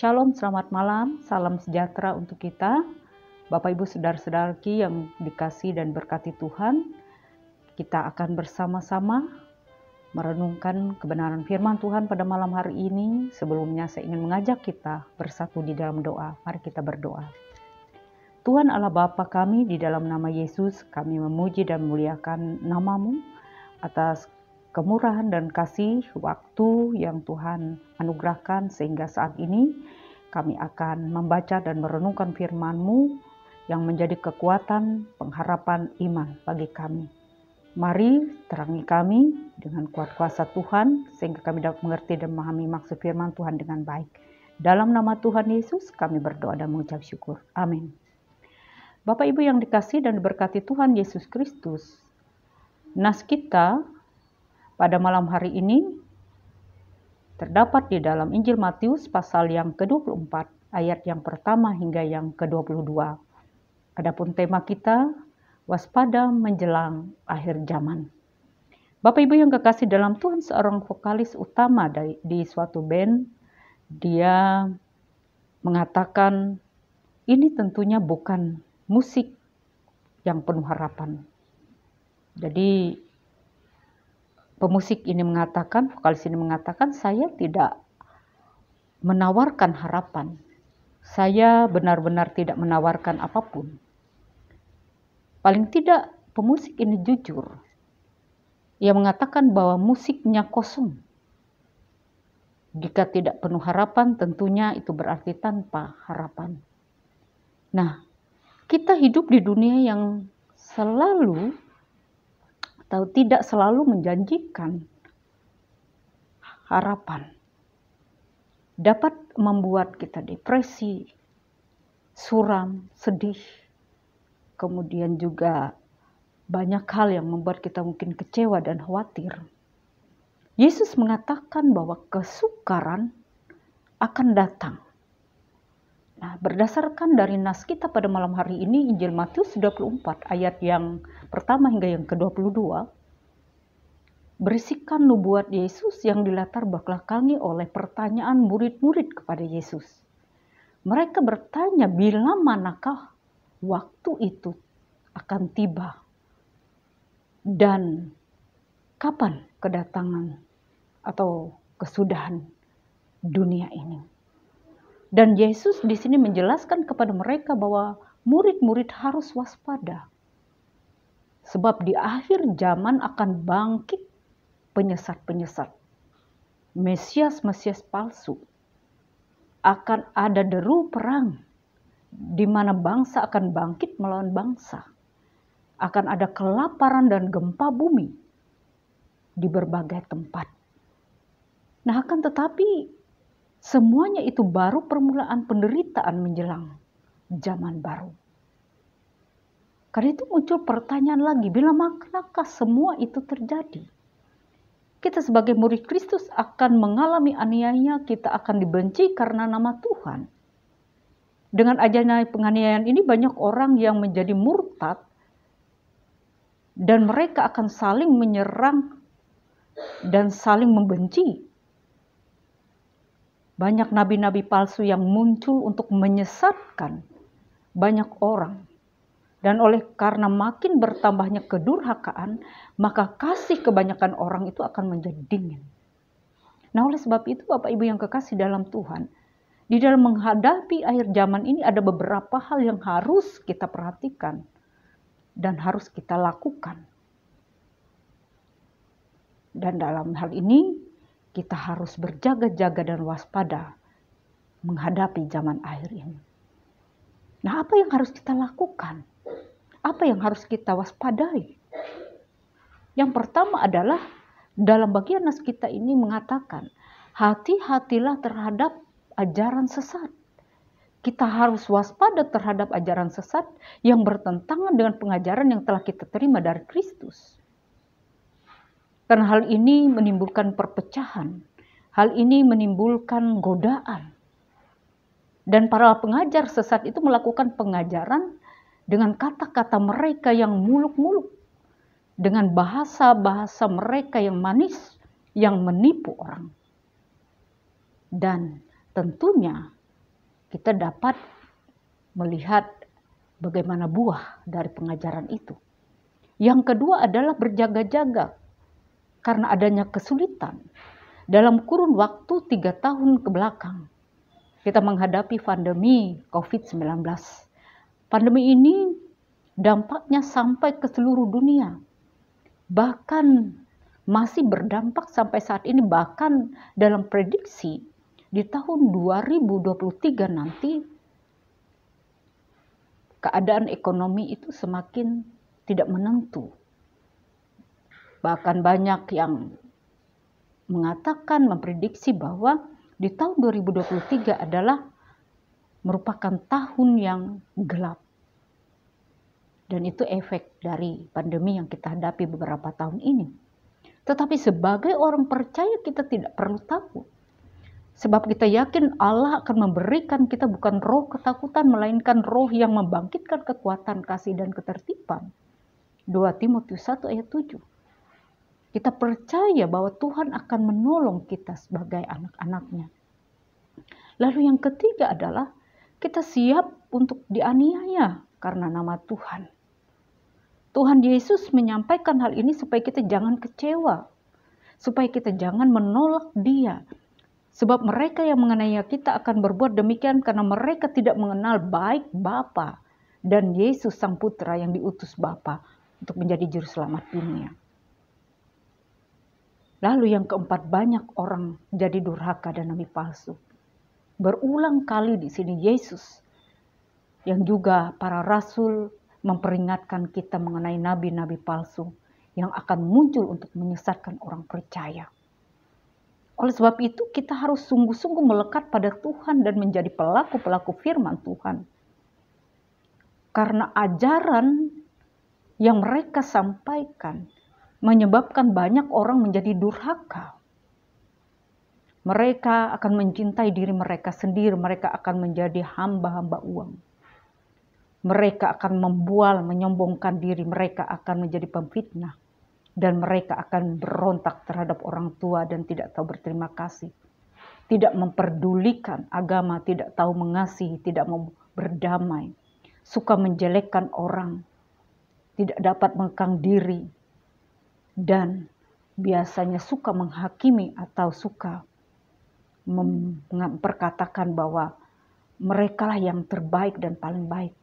Shalom, selamat malam, salam sejahtera untuk kita. Bapak Ibu saudara-saudari yang dikasihi dan berkati Tuhan, kita akan bersama-sama merenungkan kebenaran firman Tuhan pada malam hari ini. Sebelumnya saya ingin mengajak kita bersatu di dalam doa. Mari kita berdoa. Tuhan Allah Bapa kami, di dalam nama Yesus kami memuji dan memuliakan nama-Mu atas kemurahan dan kasih waktu yang Tuhan anugerahkan sehingga saat ini kami akan membaca dan merenungkan firman-Mu yang menjadi kekuatan, pengharapan, iman bagi kami. Mari terangi kami dengan kuat kuasa Tuhan sehingga kami dapat mengerti dan memahami maksud firman Tuhan dengan baik. Dalam nama Tuhan Yesus kami berdoa dan mengucap syukur. Amin. Bapak Ibu yang dikasihi dan diberkati Tuhan Yesus Kristus, nas kita pada malam hari ini terdapat di dalam Injil Matius pasal yang ke-24 ayat yang pertama hingga yang ke-22. Adapun tema kita waspada menjelang akhir zaman. Bapak Ibu yang kekasih dalam Tuhan, seorang vokalis utama di suatu band, dia mengatakan ini tentunya bukan musik yang penuh harapan. Jadi pemusik ini mengatakan, vokalis ini mengatakan, saya tidak menawarkan harapan. Saya benar-benar tidak menawarkan apapun. Paling tidak pemusik ini jujur. Ia mengatakan bahwa musiknya kosong. Jika tidak penuh harapan, tentunya itu berarti tanpa harapan. Nah, kita hidup di dunia yang selalu atau tidak selalu menjanjikan harapan. Dapat membuat kita depresi, suram, sedih. Kemudian juga banyak hal yang membuat kita mungkin kecewa dan khawatir. Yesus mengatakan bahwa kesukaran akan datang. Nah, berdasarkan dari nas kita pada malam hari ini, Injil Matius 24 ayat yang pertama hingga yang ke-22, berisikan nubuat Yesus yang dilatar belakangi oleh pertanyaan murid-murid kepada Yesus. Mereka bertanya, bila manakah waktu itu akan tiba? Dan kapan kedatangan atau kesudahan dunia ini? Dan Yesus di sini menjelaskan kepada mereka bahwa murid-murid harus waspada. Sebab di akhir zaman akan bangkit penyesat-penyesat. Mesias-mesias palsu. Akan ada deru perang di mana bangsa akan bangkit melawan bangsa. Akan ada kelaparan dan gempa bumi di berbagai tempat. Nah, akan tetapi semuanya itu baru permulaan penderitaan menjelang zaman baru. Karena itu muncul pertanyaan lagi, bila manakah semua itu terjadi? Kita sebagai murid Kristus akan mengalami aniaya, kita akan dibenci karena nama Tuhan. Dengan adanya penganiayaan ini banyak orang yang menjadi murtad dan mereka akan saling menyerang dan saling membenci. Banyak nabi-nabi palsu yang muncul untuk menyesatkan banyak orang. Dan karena makin bertambahnya kedurhakaan, maka kasih kebanyakan orang itu akan menjadi dingin. Nah, oleh sebab itu Bapak Ibu yang kekasih dalam Tuhan, di dalam menghadapi akhir zaman ini ada beberapa hal yang harus kita perhatikan dan harus kita lakukan. Dan dalam hal ini kita harus berjaga-jaga dan waspada menghadapi zaman akhir ini. Nah, apa yang harus kita lakukan? Apa yang harus kita waspadai? Yang pertama adalah dalam bagian nas kita ini mengatakan, hati-hatilah terhadap ajaran sesat. Kita harus waspada terhadap ajaran sesat yang bertentangan dengan pengajaran yang telah kita terima dari Kristus. Karena hal ini menimbulkan perpecahan. Hal ini menimbulkan godaan. Dan para pengajar sesat itu melakukan pengajaran dengan kata-kata mereka yang muluk-muluk. Dengan bahasa-bahasa mereka yang manis, yang menipu orang. Dan tentunya kita dapat melihat bagaimana buah dari pengajaran itu. Yang kedua adalah berjaga-jaga karena adanya kesulitan. Dalam kurun waktu 3 tahun ke belakang, kita menghadapi pandemi COVID-19. Pandemi ini dampaknya sampai ke seluruh dunia. Bahkan masih berdampak sampai saat ini, bahkan dalam prediksi di tahun 2023 nanti keadaan ekonomi itu semakin tidak menentu. Bahkan banyak yang mengatakan, memprediksi bahwa di tahun 2023 adalah merupakan tahun yang gelap. Dan itu efek dari pandemi yang kita hadapi beberapa tahun ini. Tetapi sebagai orang percaya kita tidak perlu takut. Sebab kita yakin Allah akan memberikan kita bukan roh ketakutan, melainkan roh yang membangkitkan kekuatan, kasih, dan ketertiban. 2 Timotius 1 ayat 7. Kita percaya bahwa Tuhan akan menolong kita sebagai anak-anaknya. Lalu yang ketiga adalah kita siap untuk dianiaya karena nama Tuhan. Tuhan Yesus menyampaikan hal ini supaya kita jangan kecewa. Supaya kita jangan menolak Dia. Sebab mereka yang menganiaya kita akan berbuat demikian karena mereka tidak mengenal baik Bapa dan Yesus Sang Putra yang diutus Bapa untuk menjadi juru selamat dunia. Lalu yang keempat, banyak orang jadi durhaka dan nabi palsu. Berulang kali di sini Yesus yang juga para rasul memperingatkan kita mengenai nabi-nabi palsu yang akan muncul untuk menyesatkan orang percaya. Oleh sebab itu kita harus sungguh-sungguh melekat pada Tuhan dan menjadi pelaku-pelaku firman Tuhan. Karena ajaran yang mereka sampaikan menyebabkan banyak orang menjadi durhaka. Mereka akan mencintai diri mereka sendiri, mereka akan menjadi hamba-hamba uang. Mereka akan membual, menyombongkan diri, mereka akan menjadi pemfitnah. Dan mereka akan berontak terhadap orang tua dan tidak tahu berterima kasih. Tidak memperdulikan agama, tidak tahu mengasihi, tidak mau berdamai. Suka menjelekkan orang, tidak dapat mengekang diri. Dan biasanya suka menghakimi atau suka memperkatakan bahwa merekalah yang terbaik dan paling baik.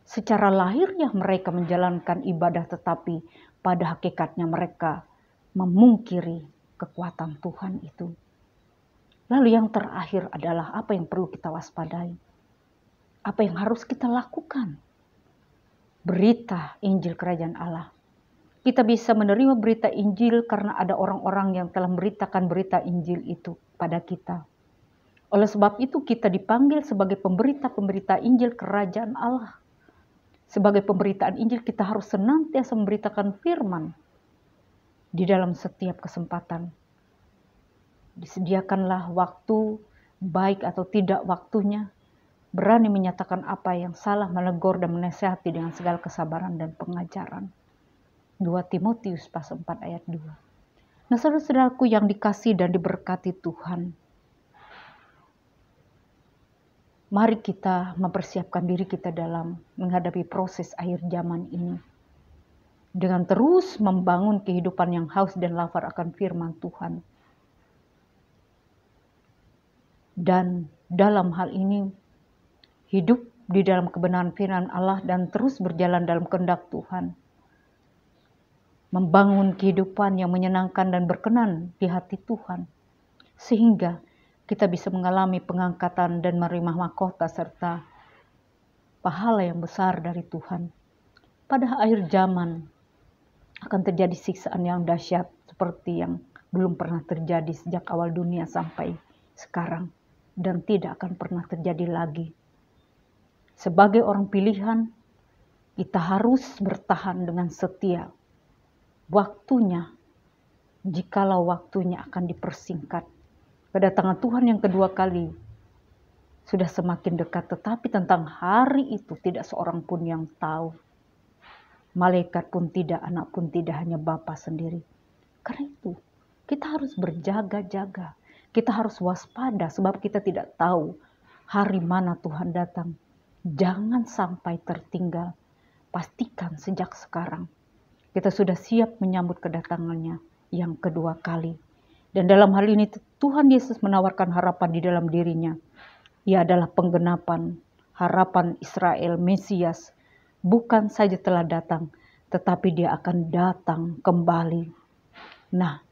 Secara lahirnya mereka menjalankan ibadah, tetapi pada hakikatnya mereka memungkiri kekuatan Tuhan itu. Lalu yang terakhir adalah apa yang perlu kita waspadai. Apa yang harus kita lakukan. Berita Injil Kerajaan Allah. Kita bisa menerima berita Injil karena ada orang-orang yang telah memberitakan berita Injil itu pada kita. Oleh sebab itu kita dipanggil sebagai pemberita-pemberita Injil Kerajaan Allah. Sebagai pemberitaan Injil kita harus senantiasa memberitakan firman di dalam setiap kesempatan. Disediakanlah waktu, baik atau tidak waktunya, berani menyatakan apa yang salah, menegur dan menasihati dengan segala kesabaran dan pengajaran. 2 Timotius pasal 4 ayat 2. Nah, saudara-saudaraku yang dikasihi dan diberkati Tuhan, mari kita mempersiapkan diri kita dalam menghadapi proses akhir zaman ini. Dengan terus membangun kehidupan yang haus dan lapar akan firman Tuhan. Dan dalam hal ini, hidup di dalam kebenaran firman Allah dan terus berjalan dalam kehendak Tuhan. Membangun kehidupan yang menyenangkan dan berkenan di hati Tuhan. Sehingga kita bisa mengalami pengangkatan dan menerima mahkota serta pahala yang besar dari Tuhan. Pada akhir zaman akan terjadi siksaan yang dahsyat seperti yang belum pernah terjadi sejak awal dunia sampai sekarang. Dan tidak akan pernah terjadi lagi. Sebagai orang pilihan, kita harus bertahan dengan setia. Waktunya, jikalau waktunya akan dipersingkat. Kedatangan Tuhan yang kedua kali sudah semakin dekat, tetapi tentang hari itu tidak seorang pun yang tahu. Malaikat pun tidak, anak pun tidak, hanya Bapa sendiri. Karena itu, kita harus berjaga-jaga. Kita harus waspada sebab kita tidak tahu hari mana Tuhan datang. Jangan sampai tertinggal. Pastikan sejak sekarang kita sudah siap menyambut kedatangannya yang kedua kali. Dan dalam hal ini Tuhan Yesus menawarkan harapan di dalam dirinya. Ia adalah penggenapan harapan Israel Mesias. Bukan saja telah datang, tetapi dia akan datang kembali. Nah,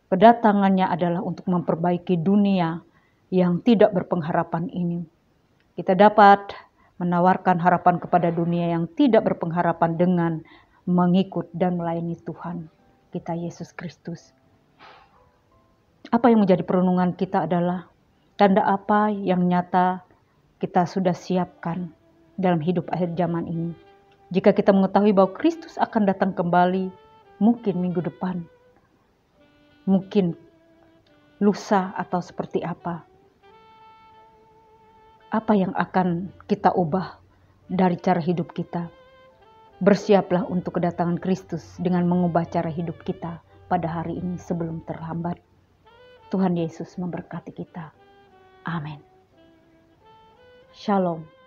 kedatangannya adalah untuk memperbaiki dunia yang tidak berpengharapan ini. Kita dapat menawarkan harapan kepada dunia yang tidak berpengharapan dengan mengikut dan melayani Tuhan kita Yesus Kristus. Apa yang menjadi perenungan kita adalah tanda apa yang nyata kita sudah siapkan dalam hidup akhir zaman ini. Jika kita mengetahui bahwa Kristus akan datang kembali, mungkin minggu depan, mungkin lusa atau seperti apa. Apa yang akan kita ubah dari cara hidup kita? Bersiaplah untuk kedatangan Kristus dengan mengubah cara hidup kita pada hari ini sebelum terlambat. Tuhan Yesus memberkati kita. Amin. Shalom.